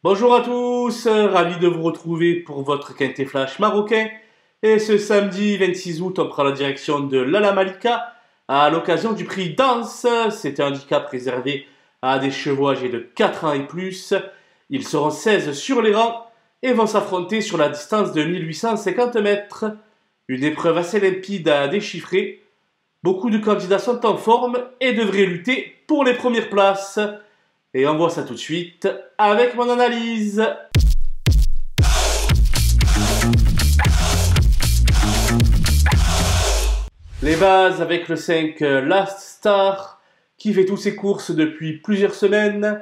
Bonjour à tous, ravi de vous retrouver pour votre Quintet Flash marocain. Et ce samedi 26 août, on prend la direction de l'Ala Malika à l'occasion du prix Danse. C'est un handicap réservé à des chevaux âgés de 4 ans et plus. Ils seront 16 sur les rangs et vont s'affronter sur la distance de 1850 mètres. Une épreuve assez limpide à déchiffrer. Beaucoup de candidats sont en forme et devraient lutter pour les premières places. Et on voit ça tout de suite avec mon analyse. Les bases avec le 5 Last Star qui fait toutes ses courses depuis plusieurs semaines.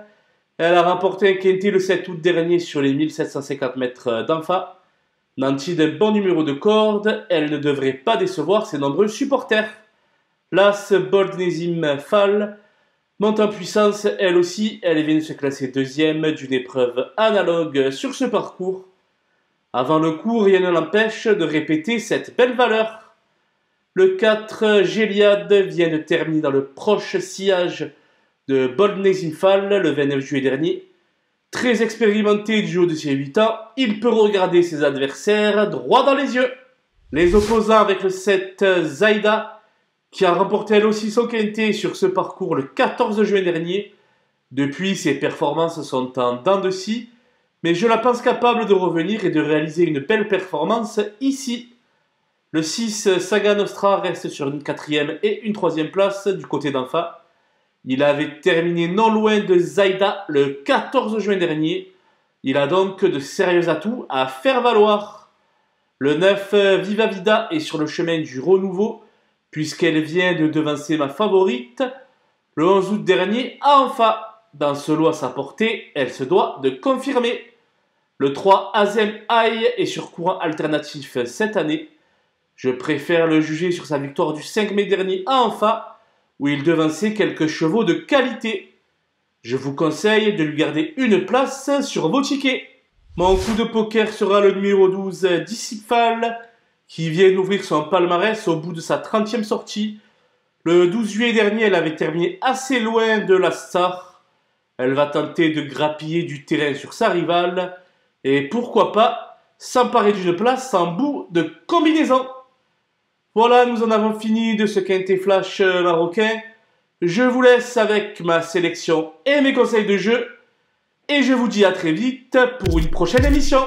Elle a remporté un quintet le 7 août dernier sur les 1750 mètres d'Anfa. Nantie d'un bon numéro de corde, elle ne devrait pas décevoir ses nombreux supporters. L'As Boldnesim Fall monte en puissance, elle aussi, elle vient de se classer deuxième d'une épreuve analogue sur ce parcours. Avant le coup, rien ne l'empêche de répéter cette belle valeur. Le 4 Géliade vient de terminer dans le proche sillage de Boldnesim Fall le 29 juillet dernier. Très expérimenté du haut de ses 8 ans, il peut regarder ses adversaires droit dans les yeux. Les opposants avec le 7 Zaida, qui a remporté elle aussi son quintet sur ce parcours le 14 juin dernier. Depuis, ses performances sont en dents de scie, mais je la pense capable de revenir et de réaliser une belle performance ici. Le 6 Saga Nostra reste sur une 4e et une 3e place du côté d'Anfa. Il avait terminé non loin de Zaida le 14 juin dernier. Il a donc de sérieux atouts à faire valoir. Le 9 Viva Vida est sur le chemin du renouveau, puisqu'elle vient de devancer ma favorite. Le 11 août dernier, à Anfa. Dans ce lot à sa portée, elle se doit de confirmer. Le 3 Azem Aïe est sur courant alternatif cette année. Je préfère le juger sur sa victoire du 5 mai dernier à Anfa, où il devançait quelques chevaux de qualité. Je vous conseille de lui garder une place sur vos tickets. Mon coup de poker sera le numéro 12 Disciple, qui vient d'ouvrir son palmarès au bout de sa 30e sortie. Le 12 juillet dernier, elle avait terminé assez loin de la star. Elle va tenter de grappiller du terrain sur sa rivale. Et pourquoi pas s'emparer d'une place en bout de combinaison. Voilà, nous en avons fini de ce quintet flash marocain. Je vous laisse avec ma sélection et mes conseils de jeu. Et je vous dis à très vite pour une prochaine émission.